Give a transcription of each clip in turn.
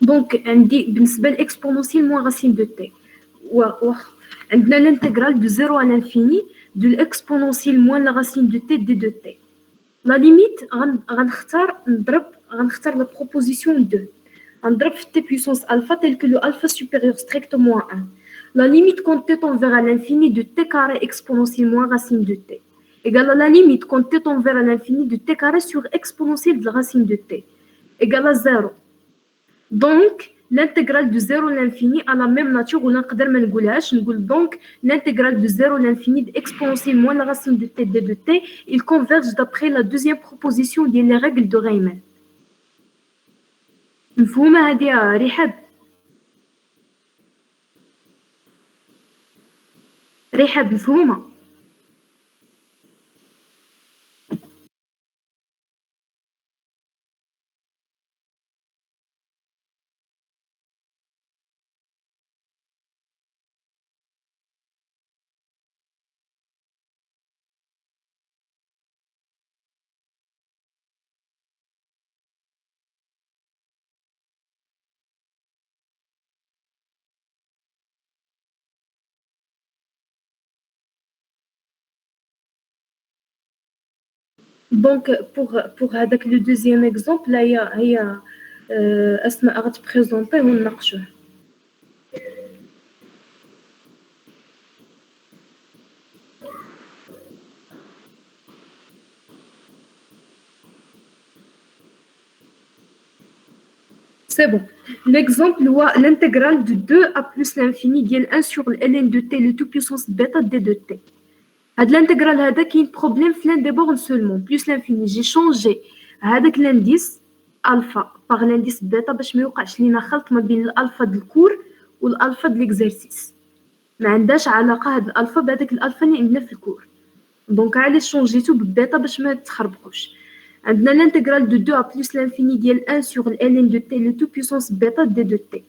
دونك عندي بالنسبه لإكسبونونسيال موان راسين دو تي واخا عندنا لانتيغرال دو 0 à l'infini de l'exponentielle moins la racine de t d de t. La limite غنختار la proposition 2 غنضرب في t puissance alpha tel que le alpha supérieur strictement à 1. La limite quand t tend vers l'infini de t carré exponentielle moins racine de t égale à la limite quand t tend vers l'infini de t carré sur exponentielle de la racine de t égale à 0. Donc l'intégrale de 0 à l'infini a la même nature ou نقدر ما نقولهاش نقول donc l'intégrale de 0 à l'infini de exponentielle moins la racine de t d de t il converge d'après la deuxième proposition ديال les règles de Riemann. مفهومة هذه يا رحاب؟ رحاب مفهومة؟ Donc pour هذاك le deuxième exemple là هي أسماء غتبريزونطيه ونناقشوه. C'est bon. L'exemple هو l'intégrale de 2 à plus l'infini ديال 1 sur ln de t le tout puissance bêta d de t. هاد l'intégrale هذا كاين بروبليم في l'un des bornes seulement plus l'infini. J'ai changé هذاك l'indice alpha par l'indice bêta باش ما يوقعش لينا خلط ما بين الالفا د الكور والالفا د l'exercice. ما عندهاش علاقه هاد الالفا بهذاك الالفا اللي عندنا في الكور. دونك علاش شونجيتو بالبيتا باش ما تخربقوش. عندنا l'intégrale de 2 à plus l'infini ديال 1 sur ln de t le tout puissance bêta d de t.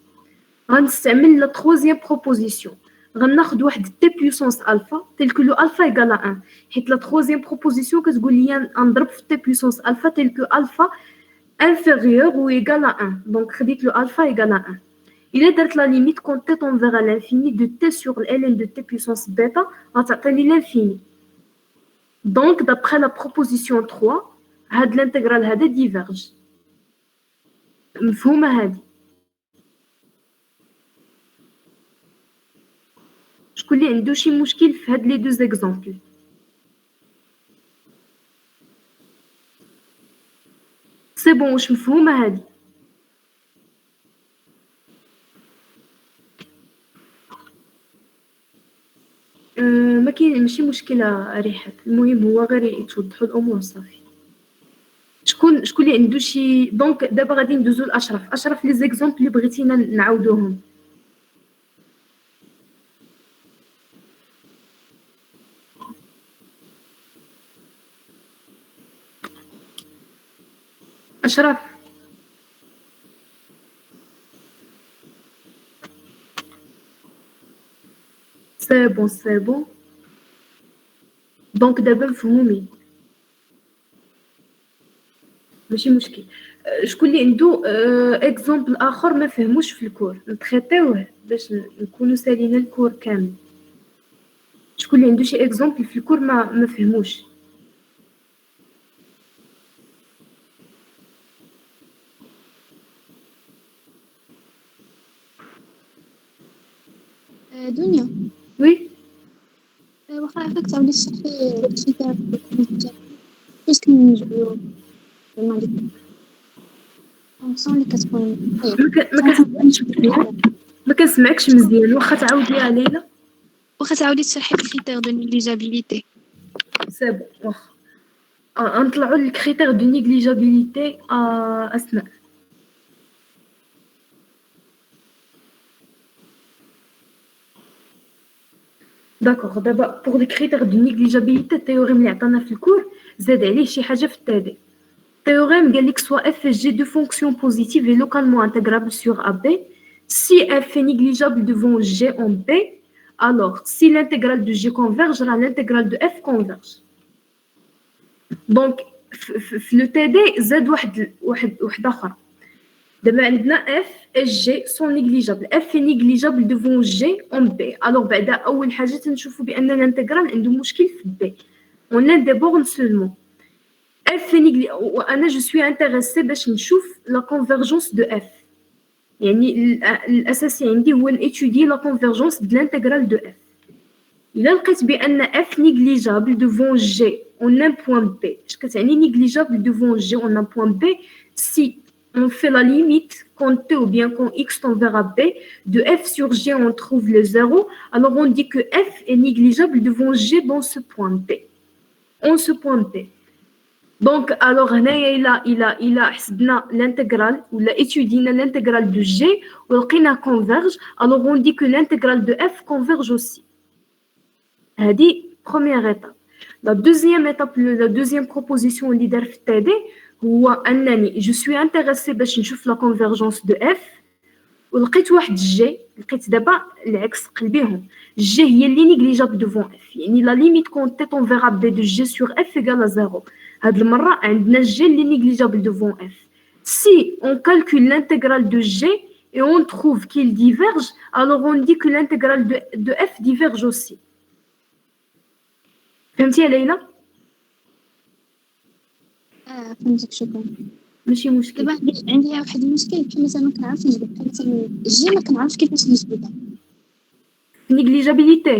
غنستعمل la troisième proposition. غناخد واحد t puissance alpha tel que le alpha égale à 1 حيت la troisième proposition كتقول لي نضرب في t puissance alpha tel que alpha inférieur ou égal à 1. Donc خديت le alpha égale à 1. Il est درت la limite quand t tend vers l'infini de t sur ln de t puissance bêta غتعطيني l'infini. Donc d'après la proposition 3 هاد الانتجرال هذا ديفيرج. مفهومه هذه؟ شكون اللي عنده شي مشكل في هاد لي دو زيكزامبل؟ سي بون واش مفهومه هذه؟ ما كاين ماشي مشكله ريحات. المهم هو غير يتوضحوا الامور صافي. شكون اللي عنده شي دونك دابا غادي ندوزو لاشرف لي زيكزامبل اللي بغيتينا نعاودوهم. اشرف سي بون دونك دابا مفهومين ماشي مشكل. شكون اللي عنده اكزامبل اخر ما فهموش في الكور نتريطيوه باش نكونوا سالينا الكور كامل. شكون اللي عنده شي اكزامبل في الكور ما فهموش؟ دنيا وي واخا عافاك تعاودي تشرحي الكتاب باش كنجبرو المالك اللي كتكون ما كنسمعكش مزيان. واخا تعاوديها ليلى. واخا تعاودي تشرحي الكريتير دو نيجليجابيليتي. سي بون واخا نطلعوا الكريتير دو نيجليجابيليتي اسماء. داكوغ دابا بوغ لي كريتير دو نيجليجابيليتي التيوريم اللي عطانا في الكور زاد عليه شي حاجه في التادي. التيوريم قال لك سوا اف جي دو فونكسيون بوزيتيف اي لوكالمون انتغرابل سور ا بي si f est négligeable devant g en b alors si l'intégrale de g converge alors l'intégrale de f converge. Donc في لو تي دي زاد واحد اخر دابا عندنا f et g sont négligeables. f est négligeable devant g en b. Alors بعدا أول حاجة تنشوفوا بأن الانتجرال عنده مشكل في b. On a des bornes seulement. f est négligeable. وأنا je suis intéressée باش نشوف la convergence de f. يعني الأساسي عندي هو étudier la convergence de l'intégrale de f. إلا لقيت بأن f négligeable devant g en un point b. اش كتعني négligeable devant g en un point b si on fait la limite quand t ou bien quand x tend vers b, de f sur g on trouve le 0, alors on dit que f est négligeable devant g dans ce point b. En ce point b. Donc, alors, il a l'intégrale, ou l'a étudié l'intégrale de g, ou il converge, alors on dit que l'intégrale de f converge aussi. C'est première étape. La deuxième étape, la deuxième proposition leader في TD, هو أنني je suis intéressée باش نشوف la convergence de f ولقيت واحد g لقيت دابا العكس قلبيهم g هي اللي négligeable devant f يعني la limite quand t on verra b de g sur f égale à 0 هاد المرة عندنا g اللي négligeable devant f si on calcule l'intégrale de g et on trouve qu'il diverge alors on dit que l'intégrale de f diverge aussi. فهمتي يا ليلى؟ فهمتك شكرا. ماشي مشكل. دابا عندي واحد المشكل بحال مثلا ما كنعرفش نجبد بحال مثلا الجي ما كنعرفش كيفاش نجبدها. négligibilité.